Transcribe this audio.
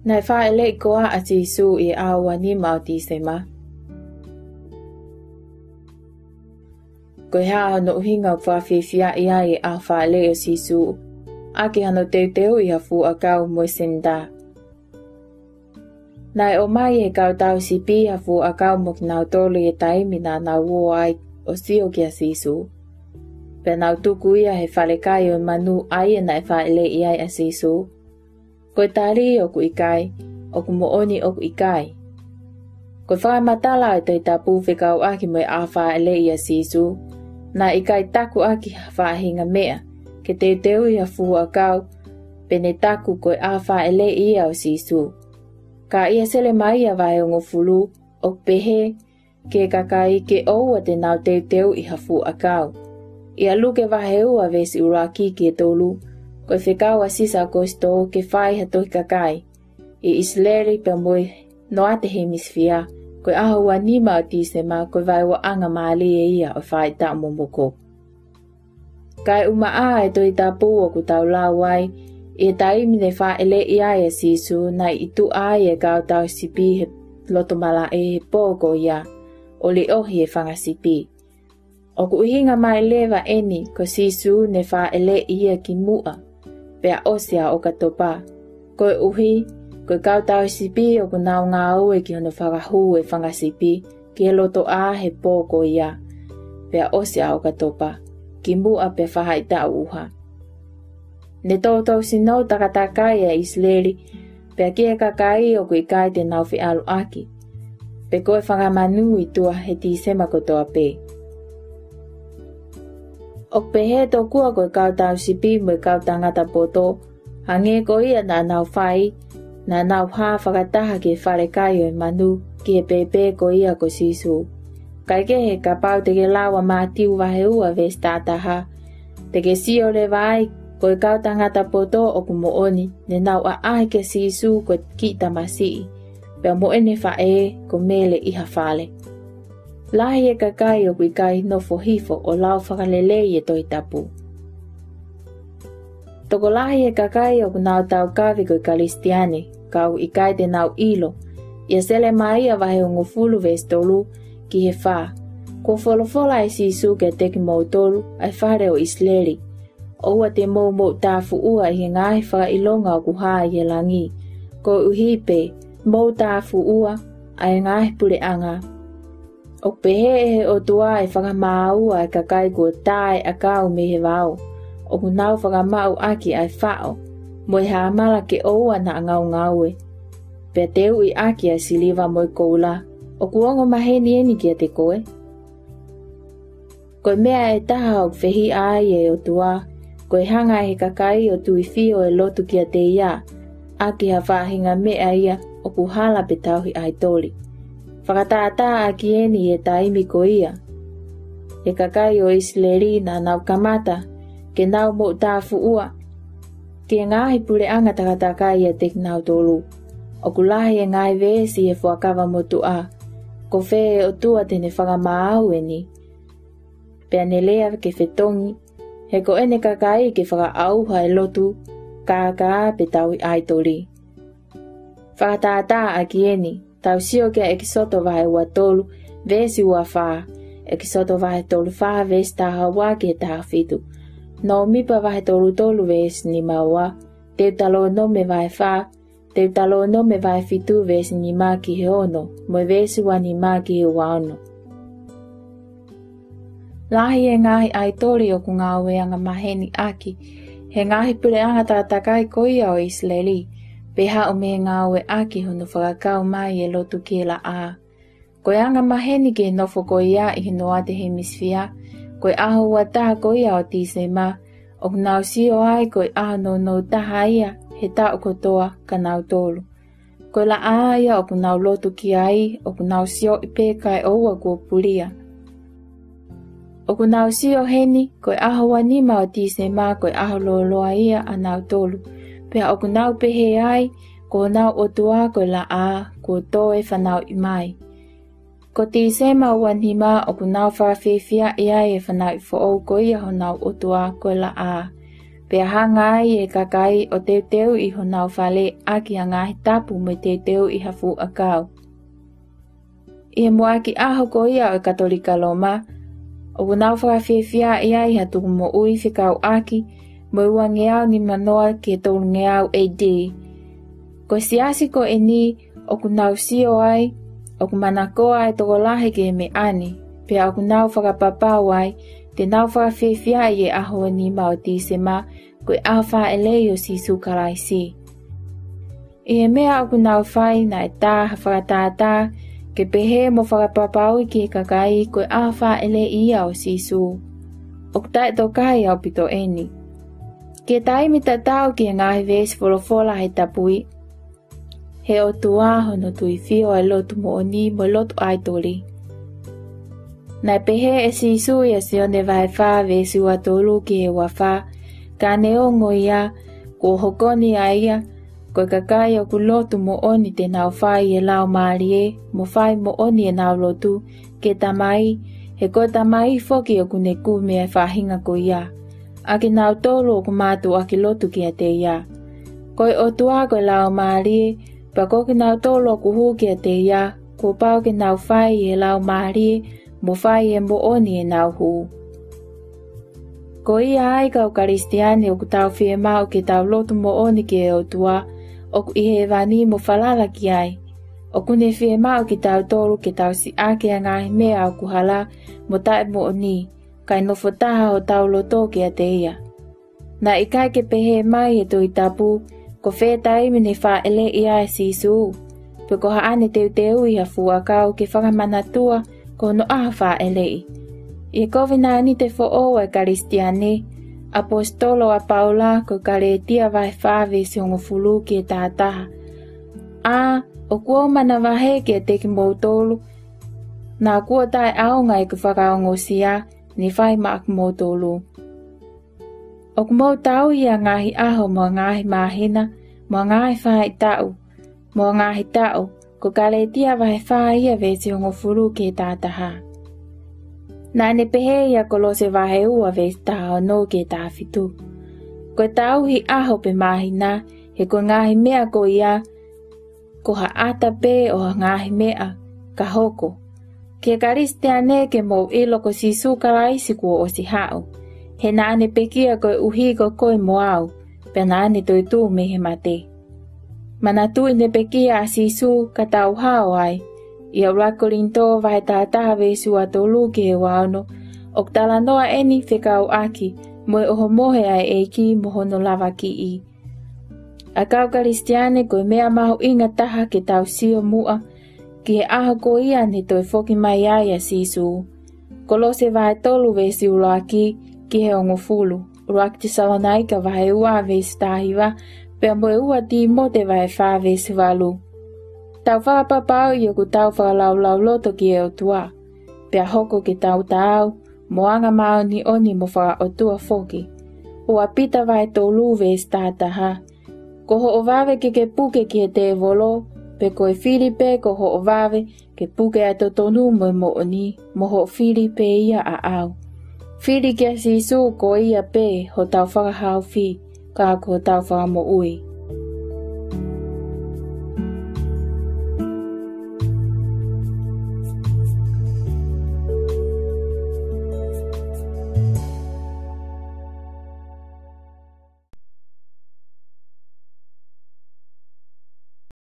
Nai whaele koa a Jesu I awa ni mau ti se ma. Koe haa no hinga whawhiwhia ia I a whaele o Jesu. Aki hano teu I hafu a kau mo senda. Nai o mai e kau tau si pi hafu a kau mo ki nau tolu e taimi na nau wo ai o sio ki a Jesu. Pe nau tuku ia he whale kai o manu ai e nai whaele ia a Jesu. Koe tari o ku ikai, o ku mooni o ku ikai. Koe whakamatala e toi tapu whikau aki mo e a whaele ia Jesu. Na ikai taku aki whahinga mea, ke teu I hafu a kau, pene taku koe a whaele ia o Jesu. Ka ia sele mai a vai o ngofulu, o pehe, ke kakai ke oua te nau teu I hafu a kau. Ia luke waheu a vesi uraki ke tolu, koe whikau a sisa kosto ke whai hatoi kakai. I Isleri pe moi noa te hemisfia, koe ahua nima o tisema koe vai wa anga maali e ia o whai ta momoko. Kai uma a e toi tapu o ku tau lawai, e taimi ne whaele ia e Jesu nai itu ai e kau tau sipi he lotomala e he pōko ia, o le ohi e whanga sipi. O ku uhinga mai lewa eni ko Jesu ne whaele ia ki mua, pea osia o katopa. Koe uhi, koe kau tau sipi o ku nau ngā ue ki hono whakahu e whanga sipi, ki he loto a he pōko ia, pea osia o katopa, ki mua pe whahai tau uha. Ne tōtou sinau takatakai e Isleri, pea ki e kakai o ku ikai te nau whi alu aki. Pe koe whakamanu I tua he ti sema kotoa pe. O pehe tō kua koe kau tau sipi mo kau tangata poto, hange ko ia na nau whai, na nau haa whakataha ke whare kai o manu ki he pepe ko ia ko Jesu. Kai ke he ka pau te ke lawa mātiu wahe ua ves tātaha, te ke sio le vai koe kau tangata poto o ku mooni, ne nau a ahi ke Jesu ko ki tamasi, pea moene whae ko mele iha whale. Lahi e kakai o kai no fohifo o lau whakalele e toi tapu. Toko lahi e kakai o nau tau kawi koe kalistiane, kau ikai te nau ilo, ia sele mai a wahe o ngofulu ves tolu ki he wha. Ko wholofola e Jesu ke teki mou tolu ai whare o Isleri. Oua te mou tāfu ua I he ngai whaka ilonga o kuhaa I he langi. Ko uhipe, mou tāfu ua ai ngai pule anga. O pehe e o tua e whakamaua e kakai kua tae a kau me he wau. O kunau whakamau aki ai whao. Mo e haamala ke oua na ngau ngau e. Pea teu I aki a siliva mo I koula. O kuongo maheni eni kia te koe. Koe mea e taha o whehi ai e o tua. Koe hanga he kakai o tui fio e lotu kia te ia. Aki ha whahinga mea ia o kuhala pe tauhi ai toli. Whakataata a kieni e taimi ko ia. E kakai o Isleri na nau kamata, ke nau mo tāfu ua. Ke ngahi pule anga takatakai e tek nau tolu. O kulahi e ngai vesi e whakawa motu a. Ko whee o tua tene whakamaau e ni. Pea ne lea ke whetongi, he ko ene kakai ke whakaauha e lotu, kāka pe tau ai toli. Whakataata a kieni. Tau sio kia e kisoto vahe ua tolu, vesi ua whaa. E kisoto vahe tolu whaa vesi taha waki he taha fitu. No mipa vahe tolu vesi ni maua. Teu talo nome vahe whaa. Teu talo nome vahe fitu vesi ni maa ki he ono. Mo vesi wa ni maa ki he waono. Lahi e ngahi ai tori o ku ngāwe anga maheni aki. He ngahi pule anga tātakai koia o Isleri. Peha o me ngāwe aki hono whakakau mai e lotu ki la a. Koe anga maheni ke nofo ko ia I hinoa te hemisfia. Koe aho ua taha ko ia o tisema. O nau sio ai koe aho no taha ia he tau kotoa ka nau tolu. Koe la a ia o nau lotu ki ai o nau sio I pekai oua kua puria. O nau sio heni koe aho wa nima o tisema koe aho loloa ia a nau tolu. Pea o nau pehe ai, ko nau o tua koe la a, ko toe whanau I mai. Ko ti sema wan hima o nau whawhiwhia I ai e whanau I whoo ko ia ho nau o tua koe la a. Pea hangai e kakai o teu I honau whale aki a ngahi tapu me teu I hafu akau. I mo aki aho ko ia o katolika loma, o unau whakawhiawhia ia I hatu mo ui whikau aki, mo ua ngeau ni manoa ke tolu ngeau AD. Ko siasi ko ni o kunau sio ai, o kumanakoa e toko lahi ke me ani, pea o kunau whakapapau ai, te nau whakawhiawhia I e aho ni mao tisema, koe aho whaelei o si sukaraisi. I e mea o kunau whai na e tā whakatātā, ke pehe mo whakapapau I ki kakai koe aho whaelei ia o si su. O kutai tokai au pito eni. Ke tai mita tau ki ngahi vesi wholofola he tapui. He o tua hono tui whio e lotu mo oni mo lotu aitoli. Nai pehe e si su ia si one vai wha vesi ua tolu ki he wawha, ka neongo ia, ko hokoni a ia, koe kakai o ku lotu mo oni te nau whai e lau maarie, mo whai mo oni e nau lotu, ke tamai, he koe tamai foki o ku neku mea whahinga ko ia. Aki nau tolu o ku mātu aki lotu ki a te ia. Koe o tua koe lau maarie, pa ko ki nau tolu o ku hu ki a te ia, ko pau ki nau whai e lau maarie, mo whai e mo oni e nau hu. Ko ia ai kau karistiani o ku tau whie mau ke tau lotu mo oni ki e o tua, o ku ihe vani mo whalala ki ai. O ku ne whie mau ki tau tolu ke tau si ake a ngahi mea o ku hala mo tae mo oni, kai no whataha o tau loto ki a te ia. Na I kai ke pehe mai e tui tapu, ko whetai mene wha ele ia e sisu, pe ko haane teu I hafu a kau ke whakamanatua ko no aha wha ele. I kovina ni te fo o e karistiani, apostolo a Paula ko kare tia vai whawe si ongo fulu ki e tātaha. A, o kua mana wahe ki e teki moutolu, na kua tai aonga I ku whakaongo sia, ni whai maak moutolu. O ku moutau I a ngahi aho mo ngahi mahina, mo ngahi whai tau, mo ngahi tau, ko kare tia vai whai ia vesi ongo fulu ki e tātaha. Nā ne pehe ia kolose wahe ua vesi taha no ke tā fitu. Koe tau hi aho pe mahina, he ko ngahi mea ko ia, ko ha ata pe o ha ngahi mea, ka hoko. Ke karistiane ke mou ilo ko si sukaraisi ko o si hao. He nā ne pekia koe uhi ko koe mo au, pe nā ne toi tū me he mate. Mana tū ne pekia a si su ka tau hao ai, Ia urakorinto vai tātaha vesu a tolu ki he wauno, o tala noa eni whekau aki, moe oho mohe ai eiki mohono lava ki I. A kau karistiane koe mea mahu inga taha ke tau sio mua, ki he aha ko ia ne toi foki mai ai a sisu. Kolose vai tolu vesi ulaki ki he ongo fulu, urak te Salonaika vai ua vesi tahiwa, pea moe ua ti mote vai wha vesi walu. Tau whakapapau I o ku tau whakalaulau loto ki e o tua. Pea hoko ki tau tau, moanga mao ni oni mo whaka o tua foki. Ua pita vai tolu ves tātaha. Ko ho o wawe ke puke ki e te volo, pe koe Filipe ko ho o wawe ke puke a totonu mo oni, mo ho Filipe ia a au. Fili kia sisu ko ia pe ho tau whakahau fi, ka ko tau whakamo ui.